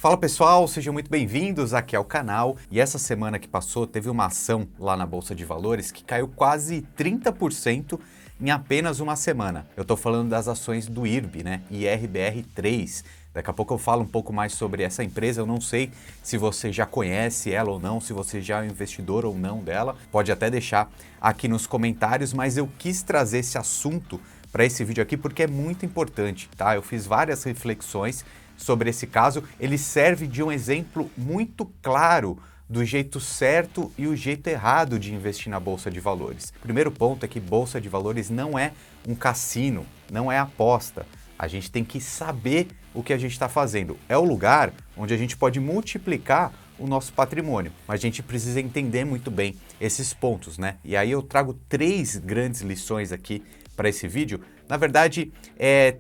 Fala pessoal, sejam muito bem-vindos aqui ao canal. E essa semana que passou teve uma ação lá na Bolsa de Valores que caiu quase 30% em apenas uma semana. Eu tô falando das ações do IRB, né? IRBR3. Daqui a pouco eu falo um pouco mais sobre essa empresa. Eu não sei se você já conhece ela ou não, se você já é um investidor ou não dela. Pode até deixar aqui nos comentários, mas eu quis trazer esse assunto para esse vídeo aqui porque é muito importante, tá? Eu fiz várias reflexões sobre esse caso. Ele serve de um exemplo muito claro do jeito certo e o jeito errado de investir na Bolsa de Valores. O primeiro ponto é que Bolsa de Valores não é um cassino, não é aposta. A gente tem que saber o que a gente está fazendo. É o lugar onde a gente pode multiplicar o nosso patrimônio, mas a gente precisa entender muito bem esses pontos, né? E aí eu trago 3 grandes lições aqui para esse vídeo. Na verdade,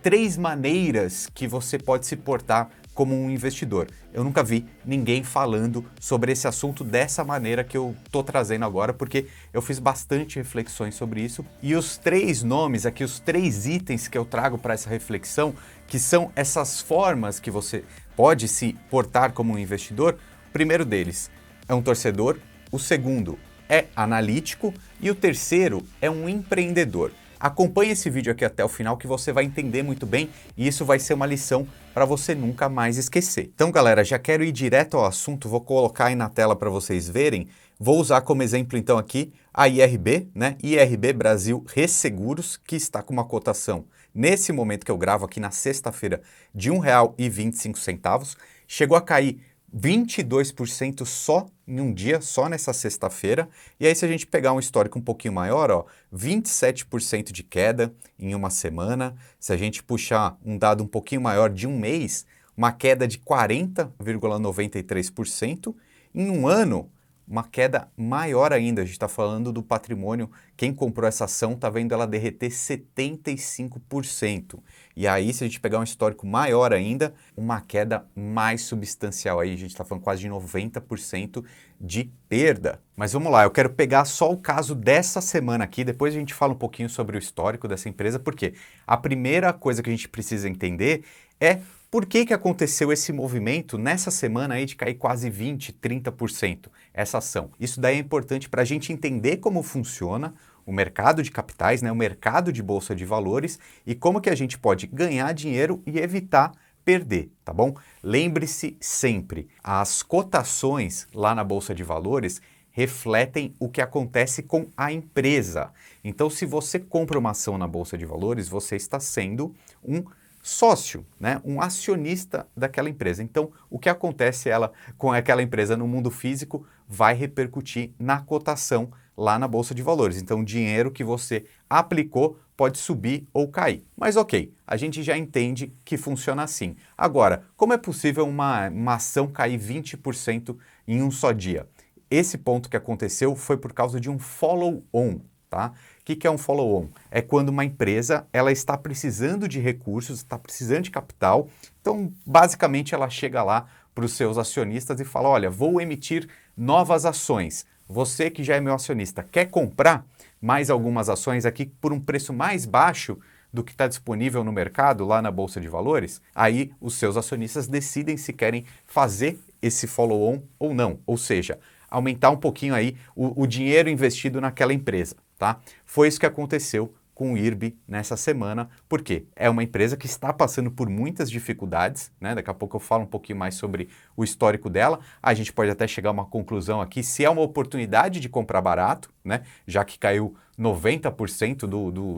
3 maneiras que você pode se portar como um investidor. Eu nunca vi ninguém falando sobre esse assunto dessa maneira que eu tô trazendo agora, porque eu fiz bastante reflexões sobre isso. E os 3 nomes aqui, os 3 itens que eu trago para essa reflexão, que são essas formas que você pode se portar como um investidor. O primeiro deles é um torcedor, o segundo é analítico e o terceiro é um empreendedor. Acompanhe esse vídeo aqui até o final que você vai entender muito bem e isso vai ser uma lição para você nunca mais esquecer. Então, galera, já quero ir direto ao assunto, vou colocar aí na tela para vocês verem. Vou usar como exemplo então aqui a IRB, né? IRB Brasil Resseguros, que está com uma cotação nesse momento que eu gravo aqui na sexta-feira de R$ 1,25. Chegou a cair 22% só em um dia, só nessa sexta-feira. E aí se a gente pegar um histórico um pouquinho maior, ó, 27% de queda em uma semana. Se a gente puxar um dado um pouquinho maior de um mês, uma queda de 40,93%. Em um ano, uma queda maior ainda. A gente está falando do patrimônio. Quem comprou essa ação está vendo ela derreter 75%. E aí, se a gente pegar um histórico maior ainda, uma queda mais substancial aí, a gente está falando quase de 90% de perda. Mas vamos lá, eu quero pegar só o caso dessa semana aqui, depois a gente fala um pouquinho sobre o histórico dessa empresa, porque a primeira coisa que a gente precisa entender é por que aconteceu esse movimento nessa semana aí de cair quase 20%, 30% essa ação. Isso daí é importante para a gente entender como funciona o mercado de capitais, né, o mercado de bolsa de valores e como que a gente pode ganhar dinheiro e evitar perder, tá bom? Lembre-se sempre, as cotações lá na bolsa de valores refletem o que acontece com a empresa. Então, se você compra uma ação na bolsa de valores, você está sendo um sócio, né? Um acionista daquela empresa. Então, o que acontece com aquela empresa no mundo físico vai repercutir na cotação lá na Bolsa de Valores. Então, o dinheiro que você aplicou pode subir ou cair. Mas ok, a gente já entende que funciona assim. Agora, como é possível uma ação cair 20% em um só dia? Esse ponto que aconteceu foi por causa de um follow-on, tá? O que é um follow-on? É quando uma empresa ela está precisando de recursos, está precisando de capital, então basicamente ela chega lá para os seus acionistas e fala, olha, vou emitir novas ações. Você que já é meu acionista, quer comprar mais algumas ações aqui por um preço mais baixo do que está disponível no mercado lá na Bolsa de Valores? Aí os seus acionistas decidem se querem fazer esse follow-on ou não, ou seja, aumentar um pouquinho aí o dinheiro investido naquela empresa. Tá? Foi isso que aconteceu com o IRB nessa semana, porque é uma empresa que está passando por muitas dificuldades, né? Daqui a pouco eu falo um pouquinho mais sobre o histórico dela, a gente pode até chegar a uma conclusão aqui, se é uma oportunidade de comprar barato, né? Já que caiu 90%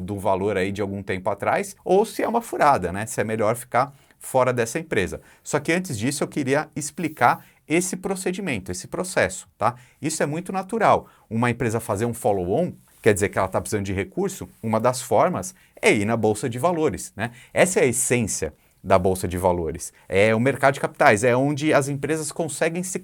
do valor aí de algum tempo atrás, ou se é uma furada, né? Se é melhor ficar fora dessa empresa. Só que antes disso eu queria explicar esse procedimento, esse processo, tá? Isso é muito natural. Uma empresa fazer um follow-on quer dizer que ela está precisando de recurso, uma das formas é ir na Bolsa de Valores, né? Essa é a essência da Bolsa de Valores. É o mercado de capitais, é onde as empresas conseguem se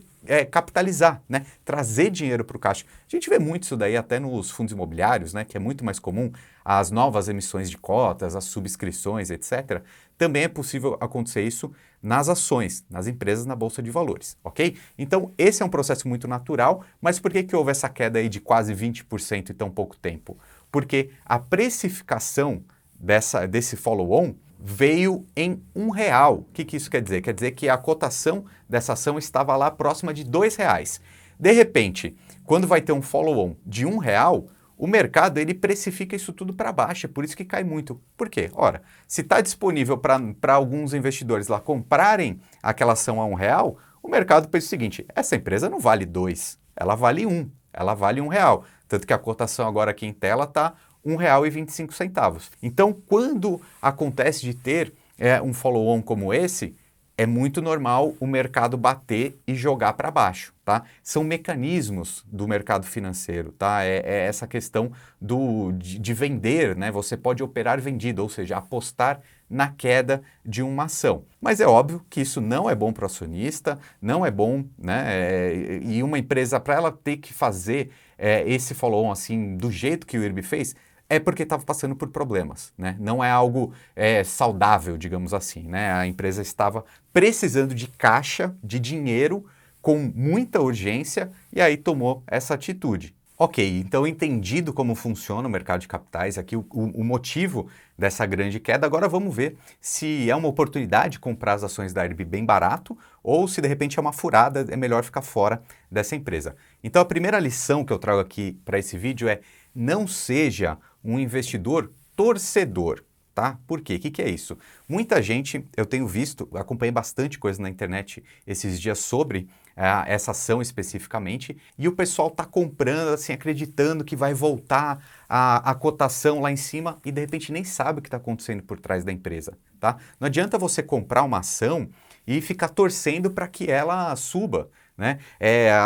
capitalizar, né? Trazer dinheiro para o caixa. A gente vê muito isso daí até nos fundos imobiliários, né? Que é muito mais comum, as novas emissões de cotas, as subscrições, etc. Também é possível acontecer isso nas ações, nas empresas na Bolsa de Valores, ok? Então, esse é um processo muito natural, mas por que houve essa queda aí de quase 20% em tão pouco tempo? Porque a precificação desse follow-on veio em R$ 1. O que isso quer dizer? Quer dizer que a cotação dessa ação estava lá próxima de R$ 2. De repente, quando vai ter um follow-on de R$ 1, o mercado ele precifica isso tudo para baixo, é por isso que cai muito. Por quê? Ora, se está disponível para alguns investidores lá comprarem aquela ação a R$ 1, o mercado pensa o seguinte, essa empresa não vale 2, ela vale 1, ela vale R$ 1. Tanto que a cotação agora aqui em tela está R$ 1,25. Então, quando acontece de ter um follow-on como esse, é muito normal o mercado bater e jogar para baixo, tá? São mecanismos do mercado financeiro, tá? É essa questão de vender, né? Você pode operar vendido, ou seja, apostar na queda de uma ação. Mas é óbvio que isso não é bom para o acionista, não é bom, né? E uma empresa, para ela ter que fazer esse follow-on assim, do jeito que o IRB fez, é porque estava passando por problemas, né? Não é algo saudável, digamos assim, né? A empresa estava precisando de caixa, de dinheiro, com muita urgência, e aí tomou essa atitude. Ok, então entendido como funciona o mercado de capitais, aqui o motivo dessa grande queda, agora vamos ver se é uma oportunidade comprar as ações da IRB bem barato ou se de repente é uma furada, é melhor ficar fora dessa empresa. Então a primeira lição que eu trago aqui para esse vídeo é não seja um investidor torcedor, tá? Por quê? O que é isso? Muita gente, eu tenho visto, acompanhei bastante coisa na internet esses dias sobre essa ação especificamente, e o pessoal está comprando, assim, acreditando que vai voltar a cotação lá em cima e de repente nem sabe o que está acontecendo por trás da empresa, tá? Não adianta você comprar uma ação e ficar torcendo para que ela suba, né?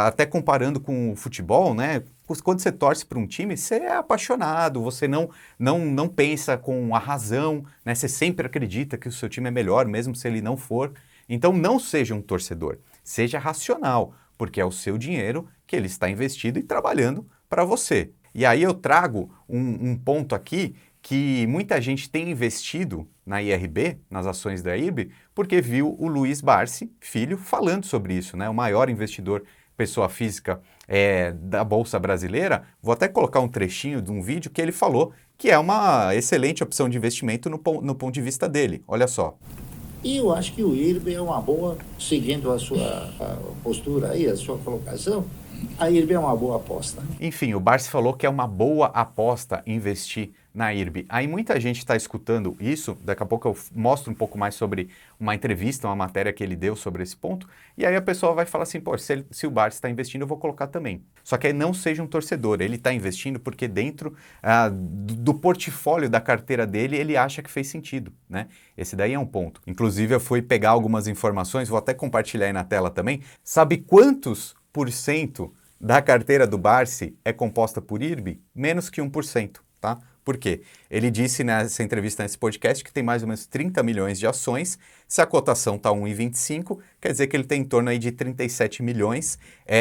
Até comparando com o futebol, né? Quando você torce para um time, você é apaixonado, você não pensa com a razão, né? Você sempre acredita que o seu time é melhor, mesmo se ele não for. Então não seja um torcedor, seja racional, porque é o seu dinheiro que ele está investido e trabalhando para você. E aí eu trago um ponto aqui que muita gente tem investido na IRB, nas ações da IRB, porque viu o Luiz Barsi, filho, falando sobre isso, né? O maior investidor, pessoa física da Bolsa Brasileira. Vou até colocar um trechinho de um vídeo que ele falou que é uma excelente opção de investimento no ponto de vista dele. Olha só. E eu acho que o IRB é uma boa, seguindo a sua postura aí, a sua colocação, a IRB é uma boa aposta. Enfim, o Barsi falou que é uma boa aposta investir na IRB. Aí muita gente está escutando isso, daqui a pouco eu mostro um pouco mais sobre uma entrevista, uma matéria que ele deu sobre esse ponto, e aí a pessoa vai falar assim, pô, se o Barsi está investindo, eu vou colocar também. Só que aí não seja um torcedor, ele está investindo porque dentro do portfólio da carteira dele, ele acha que fez sentido, né? Esse daí é um ponto. Inclusive eu fui pegar algumas informações, vou até compartilhar aí na tela também. Sabe quantos % da carteira do Barsi é composta por IRB? Menos que 1%, tá? Por quê? Ele disse nessa entrevista, nesse podcast, que tem mais ou menos 30 milhões de ações. Se a cotação está 1,25, quer dizer que ele tem em torno aí de 37 milhões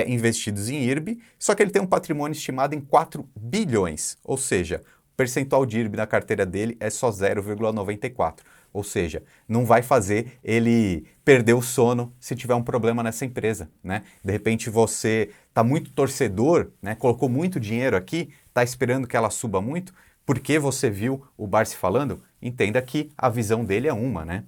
investidos em IRB, só que ele tem um patrimônio estimado em 4 bilhões, ou seja, o percentual de IRB na carteira dele é só 0,94. Ou seja, não vai fazer ele perder o sono se tiver um problema nessa empresa, né? De repente você está muito torcedor, né? Colocou muito dinheiro aqui, está esperando que ela suba muito, porque você viu o Barsi falando, entenda que a visão dele é uma, né?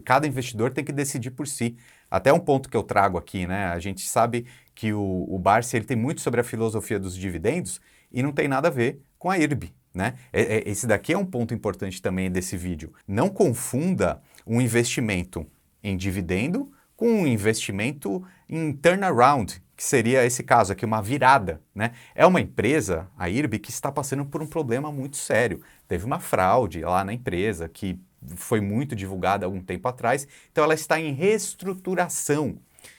Cada investidor tem que decidir por si. Até um ponto que eu trago aqui, né? A gente sabe que o Barsi ele tem muito sobre a filosofia dos dividendos e não tem nada a ver com a IRB, né? Esse daqui é um ponto importante também desse vídeo. Não confunda um investimento em dividendo com um investimento em turnaround, que seria esse caso aqui, uma virada, né? É uma empresa, a IRB, que está passando por um problema muito sério. Teve uma fraude lá na empresa que foi muito divulgada há algum tempo atrás, então ela está em reestruturação.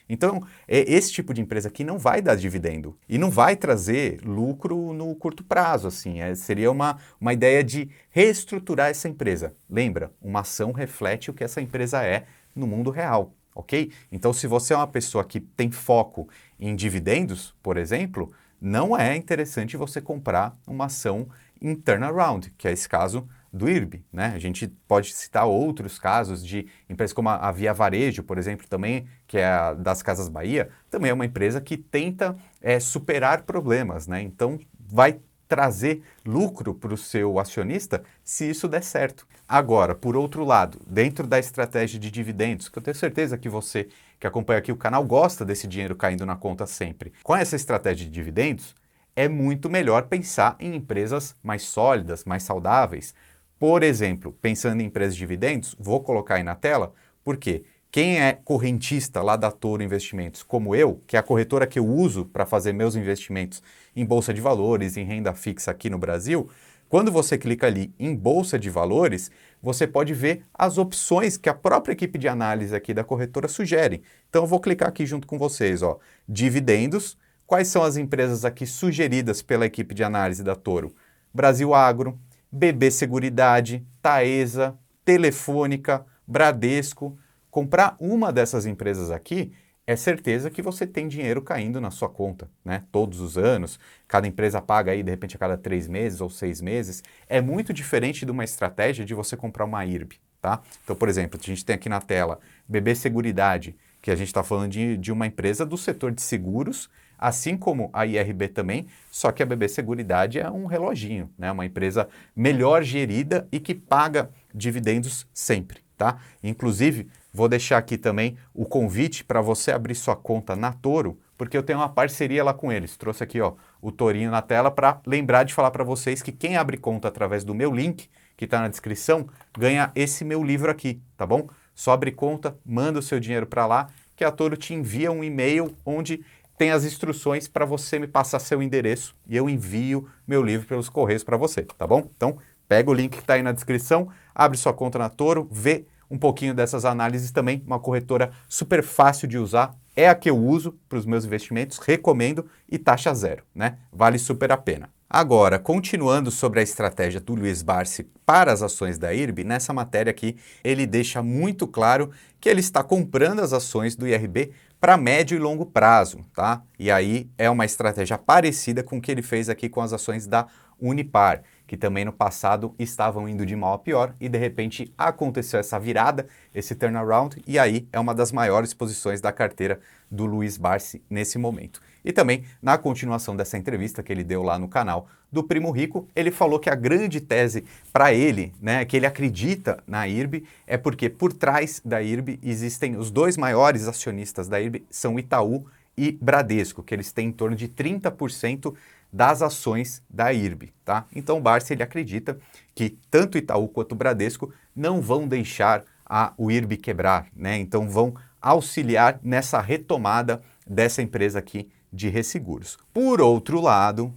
Então, esse tipo de empresa aqui não vai dar dividendo e não vai trazer lucro no curto prazo, assim. Seria uma ideia de reestruturar essa empresa. Lembra, uma ação reflete o que essa empresa é no mundo real, ok? Então, se você é uma pessoa que tem foco em dividendos, por exemplo, não é interessante você comprar uma ação em turnaround, que é esse caso do IRB, né? A gente pode citar outros casos de empresas como a Via Varejo, por exemplo, também, que é a das Casas Bahia, também é uma empresa que tenta superar problemas, né? Então vai trazer lucro para o seu acionista se isso der certo. Agora, por outro lado, dentro da estratégia de dividendos, que eu tenho certeza que você que acompanha aqui o canal gosta desse dinheiro caindo na conta sempre. Com essa estratégia de dividendos, é muito melhor pensar em empresas mais sólidas, mais saudáveis. Por exemplo, pensando em empresas de dividendos, vou colocar aí na tela, porque quem é correntista lá da Toro Investimentos, como eu, que é a corretora que eu uso para fazer meus investimentos em bolsa de valores, em renda fixa aqui no Brasil, quando você clica ali em bolsa de valores, você pode ver as opções que a própria equipe de análise aqui da corretora sugere. Então eu vou clicar aqui junto com vocês, ó, dividendos. Quais são as empresas aqui sugeridas pela equipe de análise da Toro? Brasil Agro, BB Seguridade, Taesa, Telefônica, Bradesco. Comprar uma dessas empresas aqui é certeza que você tem dinheiro caindo na sua conta, né? Todos os anos, cada empresa paga aí de repente a cada 3 meses ou 6 meses. É muito diferente de uma estratégia de você comprar uma IRB, tá? Então, por exemplo, a gente tem aqui na tela BB Seguridade, que a gente está falando de uma empresa do setor de seguros, assim como a IRB também, só que a BB Seguridade é um reloginho, né? Uma empresa melhor gerida e que paga dividendos sempre, tá? Inclusive, vou deixar aqui também o convite para você abrir sua conta na Toro, porque eu tenho uma parceria lá com eles. Trouxe aqui, ó, o Torinho na tela para lembrar de falar para vocês que quem abre conta através do meu link, que está na descrição, ganha esse meu livro aqui, tá bom? Só abre conta, manda o seu dinheiro para lá, que a Toro te envia um e-mail onde tem as instruções para você me passar seu endereço e eu envio meu livro pelos correios para você, tá bom? Então, pega o link que está aí na descrição, abre sua conta na Toro, vê um pouquinho dessas análises também, uma corretora super fácil de usar, é a que eu uso para os meus investimentos, recomendo e taxa zero, né? Vale super a pena. Agora, continuando sobre a estratégia do Luiz Barsi para as ações da IRB, nessa matéria aqui ele deixa muito claro que ele está comprando as ações do IRB para médio e longo prazo, tá? E aí é uma estratégia parecida com o que ele fez aqui com as ações da Unipar, que também no passado estavam indo de mal a pior e de repente aconteceu essa virada, esse turnaround, e aí é uma das maiores posições da carteira do Luiz Barsi nesse momento. E também, na continuação dessa entrevista que ele deu lá no canal do Primo Rico, ele falou que a grande tese para ele, né, que ele acredita na IRB, é porque por trás da IRB existem os dois maiores acionistas da IRB, são Itaú e Bradesco, que eles têm em torno de 30% das ações da IRB, tá? Então o Barsi, ele acredita que tanto Itaú quanto o Bradesco não vão deixar o IRB quebrar, né? Então vão auxiliar nessa retomada dessa empresa aqui de resseguros. Por outro lado,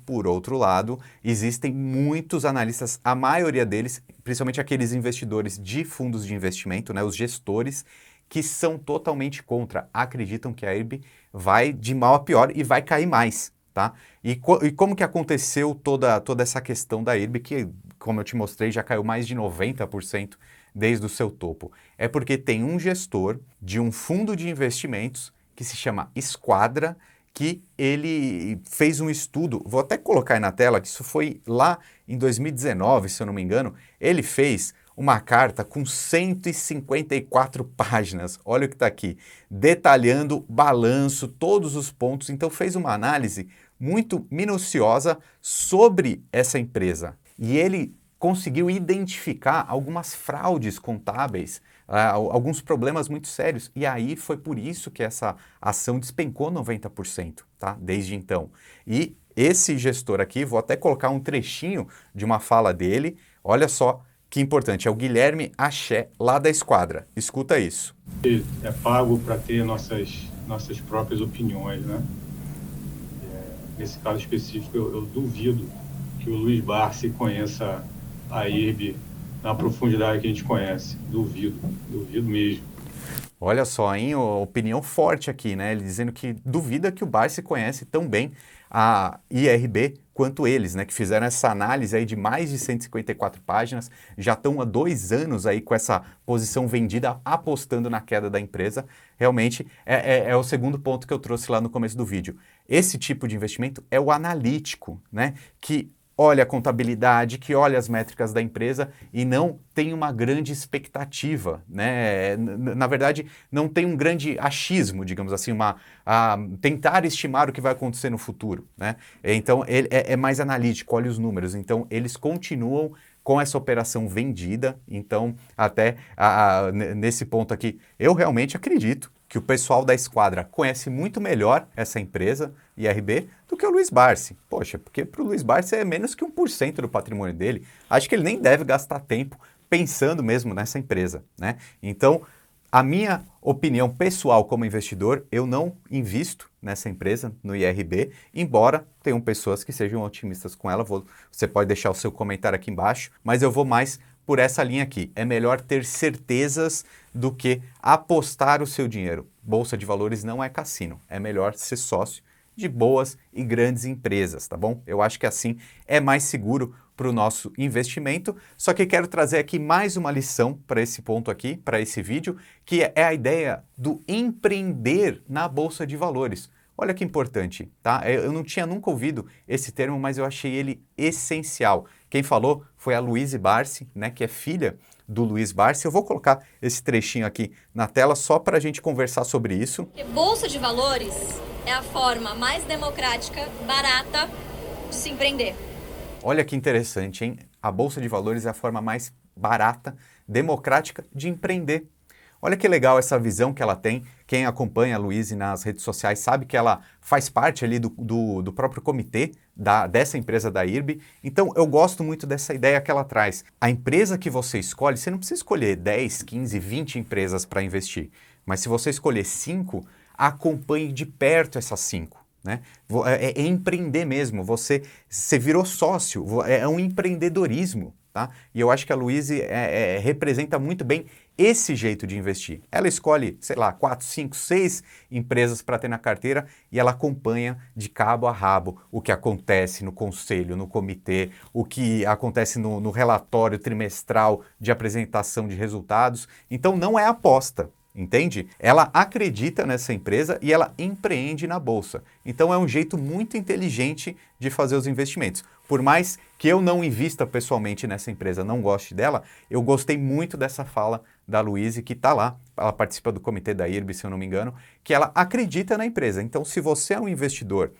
existem muitos analistas, a maioria deles, principalmente aqueles investidores de fundos de investimento, né, os gestores, que são totalmente contra, acreditam que a IRB vai de mal a pior e vai cair mais, tá? E como que aconteceu toda essa questão da IRB, que, como eu te mostrei, já caiu mais de 90% desde o seu topo? É porque tem um gestor de um fundo de investimentos que se chama Esquadra, que ele fez um estudo, vou até colocar aí na tela, que isso foi lá em 2019, se eu não me engano, ele fez uma carta com 154 páginas, olha o que está aqui, detalhando balanço, todos os pontos, então fez uma análise muito minuciosa sobre essa empresa. E ele conseguiu identificar algumas fraudes contábeis, alguns problemas muito sérios. E aí foi por isso que essa ação despencou 90%, tá? Desde então. E esse gestor aqui, vou até colocar um trechinho de uma fala dele, olha só que importante, é o Guilherme Axé, lá da Esquadra. Escuta isso. É pago para ter nossas próprias opiniões, né? Nesse caso específico, eu duvido que o Luiz Barsi conheça a IRB na profundidade que a gente conhece. Duvido mesmo. Olha só, hein? Opinião forte aqui, né? Ele dizendo que duvida que o Barsi conhece tão bem a IRB quanto eles, né? Que fizeram essa análise aí de mais de 154 páginas, já estão há 2 anos aí com essa posição vendida, apostando na queda da empresa. Realmente é o segundo ponto que eu trouxe lá no começo do vídeo. Esse tipo de investimento é o analítico, né? Que olha a contabilidade, que olha as métricas da empresa e não tem uma grande expectativa, né? Na verdade, não tem um grande achismo, digamos assim, tentar estimar o que vai acontecer no futuro, né? Então, ele é mais analítico, olha os números. Então, eles continuam com essa operação vendida. Então, até nesse ponto aqui, eu realmente acredito que o pessoal da esquadra conhece muito melhor essa empresa, IRB, do que o Luiz Barsi. Poxa, porque para o Luiz Barsi é menos que 1% do patrimônio dele. Acho que ele nem deve gastar tempo pensando mesmo nessa empresa, né? Então, a minha opinião pessoal como investidor, eu não invisto nessa empresa, no IRB, embora tenham pessoas que sejam otimistas com ela. Você pode deixar o seu comentário aqui embaixo, mas eu vou mais por essa linha aqui. É melhor ter certezas do que apostar o seu dinheiro. Bolsa de valores não é cassino. É melhor ser sócio de boas e grandes empresas, tá bom? Eu acho que assim é mais seguro para o nosso investimento. Só que quero trazer aqui mais uma lição para esse ponto aqui, para esse vídeo, que é a ideia do empreender na Bolsa de Valores. Olha que importante, tá? Eu não tinha nunca ouvido esse termo, mas eu achei ele essencial. Quem falou foi a Louise Barsi, né, que é filha do Luiz Barsi. Eu vou colocar esse trechinho aqui na tela só para a gente conversar sobre isso. Bolsa de Valores é a forma mais democrática, barata de se empreender. Olha que interessante, hein? A Bolsa de Valores é a forma mais barata, democrática de empreender. Olha que legal essa visão que ela tem. Quem acompanha a Louise nas redes sociais sabe que ela faz parte ali do próprio comitê dessa empresa da IRB. Então, eu gosto muito dessa ideia que ela traz. A empresa que você escolhe, você não precisa escolher 10, 15, 20 empresas para investir. Mas se você escolher 5, acompanhe de perto essas 5. Né? É empreender mesmo, você virou sócio, é um empreendedorismo. Tá? E eu acho que a Louise representa muito bem esse jeito de investir. Ela escolhe, sei lá, 4, 5, 6 empresas para ter na carteira e ela acompanha de cabo a rabo o que acontece no conselho, no comitê, o que acontece no relatório trimestral de apresentação de resultados. Então não é aposta. Entende? Ela acredita nessa empresa e ela empreende na bolsa. Então é um jeito muito inteligente de fazer os investimentos. Por mais que eu não invista pessoalmente nessa empresa, não goste dela, eu gostei muito dessa fala da Louise, que está lá, ela participa do comitê da IRB, se eu não me engano, que ela acredita na empresa. Então, se você é um investidor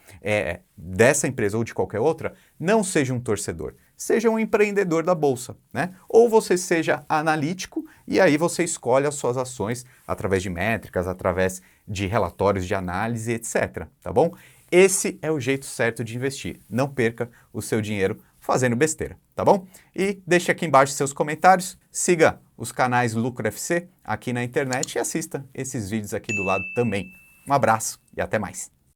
dessa empresa ou de qualquer outra, não seja um torcedor. Seja um empreendedor da bolsa, né? Ou você seja analítico e aí você escolhe as suas ações através de métricas, através de relatórios de análise, etc. Tá bom? Esse é o jeito certo de investir. Não perca o seu dinheiro fazendo besteira, tá bom? E deixe aqui embaixo seus comentários, siga os canais Lucro FC aqui na internet e assista esses vídeos aqui do lado também. Um abraço e até mais.